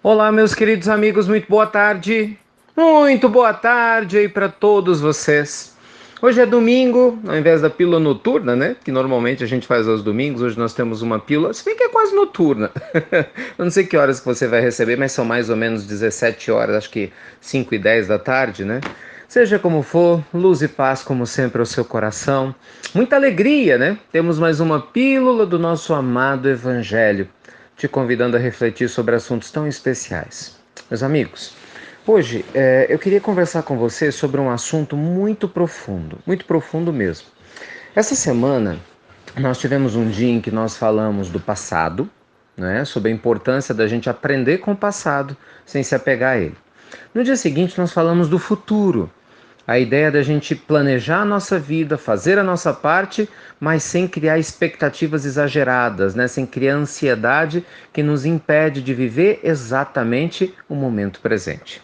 Olá, meus queridos amigos, muito boa tarde. Muito boa tarde aí para todos vocês. Hoje é domingo, ao invés da pílula noturna, né? Que normalmente a gente faz aos domingos, hoje nós temos uma pílula, se bem que é quase noturna. Eu não sei que horas que você vai receber, mas são mais ou menos 17 horas, acho que 5:10 da tarde, né? Seja como for, luz e paz como sempre ao seu coração. Muita alegria, né? Temos mais uma pílula do nosso amado Evangelho, te convidando a refletir sobre assuntos tão especiais. Meus amigos, hoje eu queria conversar com você sobre um assunto muito profundo mesmo. Essa semana nós tivemos um dia em que nós falamos do passado, né, sobre a importância da gente aprender com o passado sem se apegar a ele. No dia seguinte nós falamos do futuro, a ideia da gente planejar a nossa vida, fazer a nossa parte, mas sem criar expectativas exageradas, né? Sem criar ansiedade que nos impede de viver exatamente o momento presente.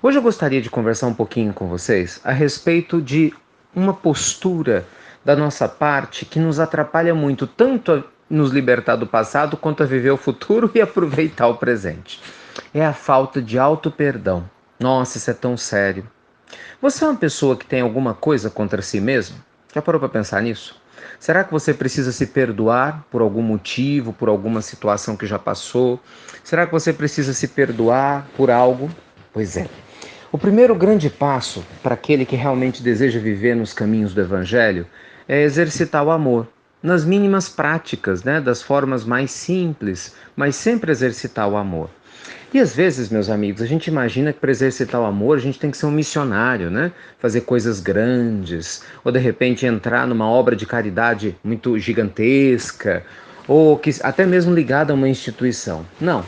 Hoje eu gostaria de conversar um pouquinho com vocês a respeito de uma postura da nossa parte que nos atrapalha muito, tanto a nos libertar do passado quanto a viver o futuro e aproveitar o presente. É a falta de auto-perdão. Nossa, isso é tão sério. Você é uma pessoa que tem alguma coisa contra si mesmo? Já parou para pensar nisso? Será que você precisa se perdoar por algum motivo, por alguma situação que já passou? Será que você precisa se perdoar por algo? Pois é. O primeiro grande passo para aquele que realmente deseja viver nos caminhos do Evangelho é exercitar o amor. Nas mínimas práticas, né? Das formas mais simples, mas sempre exercitar o amor. E às vezes, meus amigos, a gente imagina que para exercitar o amor a gente tem que ser um missionário, né? Fazer coisas grandes, ou de repente entrar numa obra de caridade muito gigantesca, ou que até mesmo ligada a uma instituição. Não,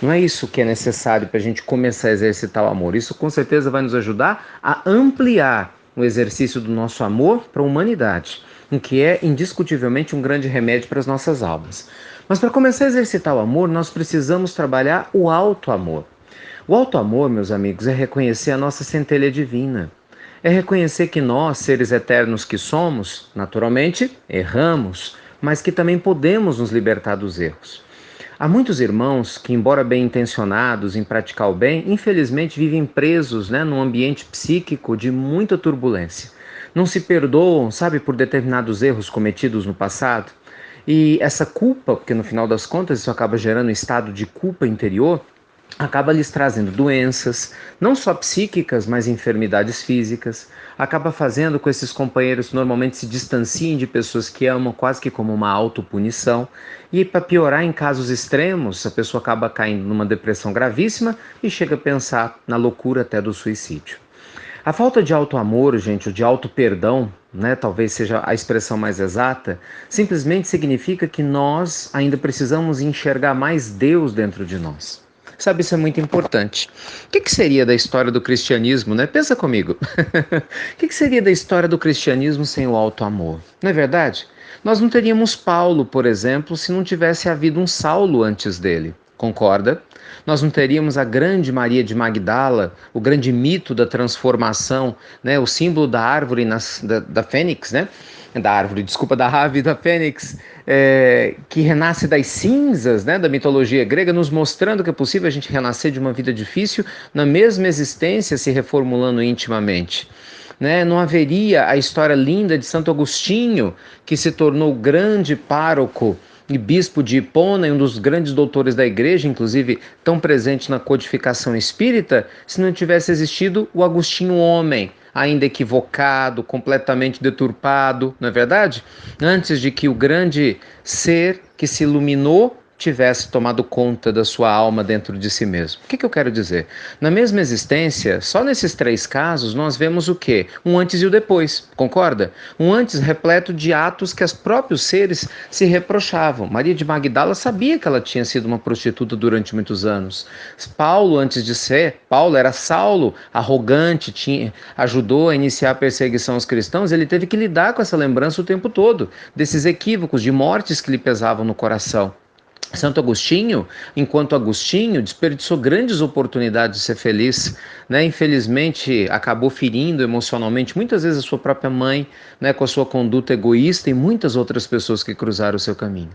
não é isso que é necessário para a gente começar a exercitar o amor. Isso com certeza vai nos ajudar a ampliar o exercício do nosso amor para a humanidade, o que é indiscutivelmente um grande remédio para as nossas almas. Mas para começar a exercitar o amor, nós precisamos trabalhar o auto-amor. O auto-amor, meus amigos, é reconhecer a nossa centelha divina. É reconhecer que nós, seres eternos que somos, naturalmente, erramos, mas que também podemos nos libertar dos erros. Há muitos irmãos que, embora bem intencionados em praticar o bem, infelizmente vivem presos, né, num ambiente psíquico de muita turbulência. Não se perdoam, sabe, por determinados erros cometidos no passado. E essa culpa, porque no final das contas isso acaba gerando um estado de culpa interior, acaba lhes trazendo doenças, não só psíquicas, mas enfermidades físicas. Acaba fazendo com que esses companheiros normalmente se distanciem de pessoas que amam, quase que como uma autopunição. E para piorar, em casos extremos, a pessoa acaba caindo numa depressão gravíssima e chega a pensar na loucura até do suicídio. A falta de auto-amor, gente, ou de auto-perdão, né, talvez seja a expressão mais exata, simplesmente significa que nós ainda precisamos enxergar mais Deus dentro de nós. Sabe, isso é muito importante. O que seria da história do cristianismo, né? Pensa comigo. O que seria da história do cristianismo sem o auto-amor? Não é verdade? Nós não teríamos Paulo, por exemplo, se não tivesse havido um Saulo antes dele. Concorda? Nós não teríamos a grande Maria de Magdala, o grande mito da transformação, né? O símbolo da árvore da fênix, né? Da árvore, desculpa, da ave da fênix, que renasce das cinzas, né? Da mitologia grega, nos mostrando que é possível a gente renascer de uma vida difícil na mesma existência, se reformulando intimamente. Né? Não haveria a história linda de Santo Agostinho, que se tornou grande pároco e bispo de Hipona, e um dos grandes doutores da igreja, inclusive tão presente na codificação espírita, se não tivesse existido o Agostinho homem, ainda equivocado, completamente deturpado, não é verdade? Antes de que o grande ser que se iluminou tivesse tomado conta da sua alma dentro de si mesmo. O que eu quero dizer? Na mesma existência, só nesses três casos, nós vemos o quê? Um antes e o depois, concorda? Um antes repleto de atos que os próprios seres se reprochavam. Maria de Magdala sabia que ela tinha sido uma prostituta durante muitos anos. Paulo, antes de ser, Paulo era Saulo, arrogante, ajudou a iniciar a perseguição aos cristãos, ele teve que lidar com essa lembrança o tempo todo, desses equívocos, de mortes que lhe pesavam no coração. Santo Agostinho, enquanto Agostinho, desperdiçou grandes oportunidades de ser feliz, né? Infelizmente, acabou ferindo emocionalmente muitas vezes a sua própria mãe, né? Com a sua conduta egoísta e muitas outras pessoas que cruzaram o seu caminho.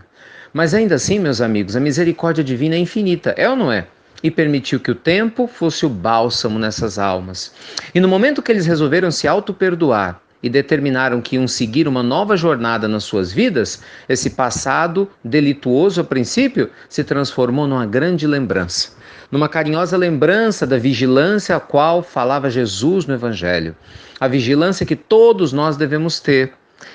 Mas ainda assim, meus amigos, a misericórdia divina é infinita, é ou não é? e permitiu que o tempo fosse o bálsamo nessas almas. E no momento que eles resolveram se auto-perdoar e determinaram que iam seguir uma nova jornada nas suas vidas, esse passado delituoso a princípio se transformou numa grande lembrança, numa carinhosa lembrança da vigilância a qual falava Jesus no Evangelho, a vigilância que todos nós devemos ter.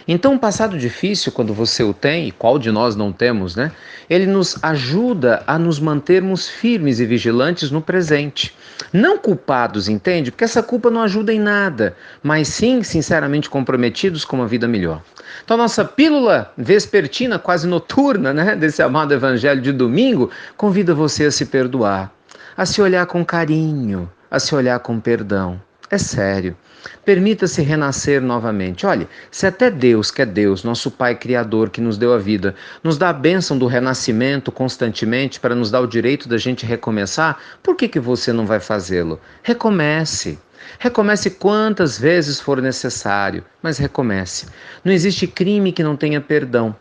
Então, um passado difícil, quando você o tem, e qual de nós não temos, né? Ele nos ajuda a nos mantermos firmes e vigilantes no presente. Não culpados, entende? Porque essa culpa não ajuda em nada, mas sim, sinceramente comprometidos com uma vida melhor. Então, a nossa pílula vespertina, quase noturna, né? Desse amado Evangelho de domingo, convida você a se perdoar, a se olhar com carinho, a se olhar com perdão. É sério. Permita-se renascer novamente. Olhe, se até Deus, que é Deus, nosso Pai Criador, que nos deu a vida, nos dá a bênção do renascimento constantemente para nos dar o direito da gente recomeçar, por que você não vai fazê-lo? Recomece. Recomece quantas vezes for necessário, mas recomece. Não existe crime que não tenha perdão.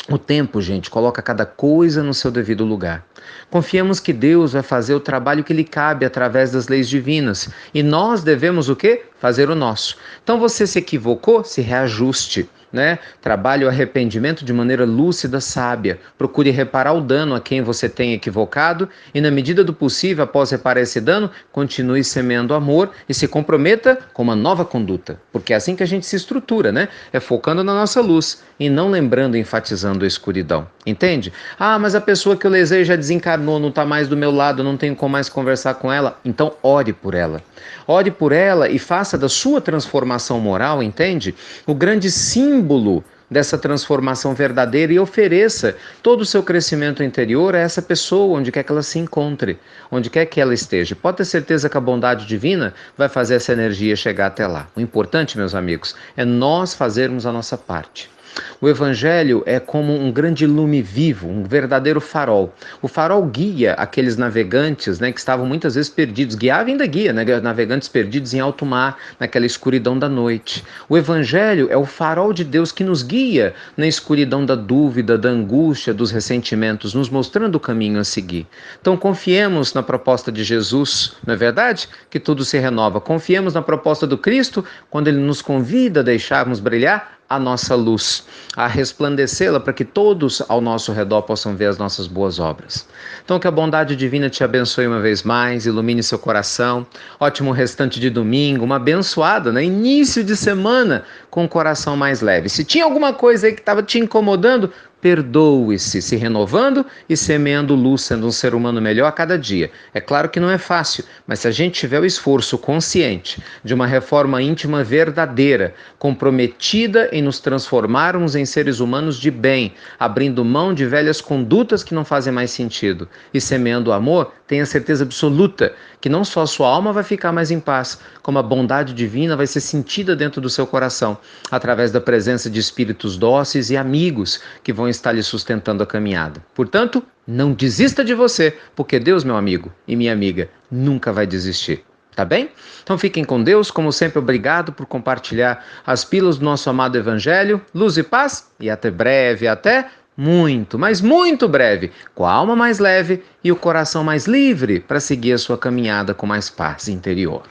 O tempo, gente, coloca cada coisa no seu devido lugar. Confiamos que Deus vai fazer o trabalho que lhe cabe através das leis divinas. E nós devemos o quê? Fazer o nosso. Então você se equivocou? Se reajuste. Né? Trabalhe o arrependimento de maneira lúcida, sábia. Procure reparar o dano a quem você tem equivocado e, na medida do possível, após reparar esse dano, continue semeando amor e se comprometa com uma nova conduta. Porque é assim que a gente se estrutura, né? É focando na nossa luz e não lembrando e enfatizando a escuridão. Entende? Ah, mas a pessoa que eu lesei já desencarnou, não está mais do meu lado, não tenho como mais conversar com ela. Então, ore por ela. Ore por ela e faça da sua transformação moral, entende? O grande símbolo dessa transformação verdadeira e ofereça todo o seu crescimento interior a essa pessoa, onde quer que ela se encontre, onde quer que ela esteja. Pode ter certeza que a bondade divina vai fazer essa energia chegar até lá. O importante, meus amigos, é nós fazermos a nossa parte. O Evangelho é como um grande lume vivo, um verdadeiro farol. O farol guia aqueles navegantes, né, que estavam muitas vezes perdidos. Guiava e ainda guia, né, navegantes perdidos em alto mar, naquela escuridão da noite. O Evangelho é o farol de Deus que nos guia na escuridão da dúvida, da angústia, dos ressentimentos, nos mostrando o caminho a seguir. Então confiemos na proposta de Jesus, não é verdade? Que tudo se renova. Confiemos na proposta do Cristo quando Ele nos convida a deixarmos brilhar a nossa luz, a resplandecê-la para que todos ao nosso redor possam ver as nossas boas obras. Então que a bondade divina te abençoe uma vez mais, ilumine seu coração, ótimo restante de domingo, uma abençoada, né? Início de semana com o coração mais leve. Se tinha alguma coisa aí que estava te incomodando, perdoe-se, se renovando e semeando luz, sendo um ser humano melhor a cada dia. É claro que não é fácil, mas se a gente tiver o esforço consciente de uma reforma íntima verdadeira, comprometida em nos transformarmos em seres humanos de bem, abrindo mão de velhas condutas que não fazem mais sentido e semeando amor, tenha certeza absoluta que não só a sua alma vai ficar mais em paz, como a bondade divina vai ser sentida dentro do seu coração, através da presença de espíritos dóceis e amigos que vão estar lhe sustentando a caminhada. Portanto, não desista de você, porque Deus, meu amigo e minha amiga, nunca vai desistir. Tá bem? Então fiquem com Deus, como sempre, obrigado por compartilhar as pílulas do nosso amado Evangelho. Luz e paz, e até breve, até muito, mas muito breve, com a alma mais leve e o coração mais livre para seguir a sua caminhada com mais paz interior.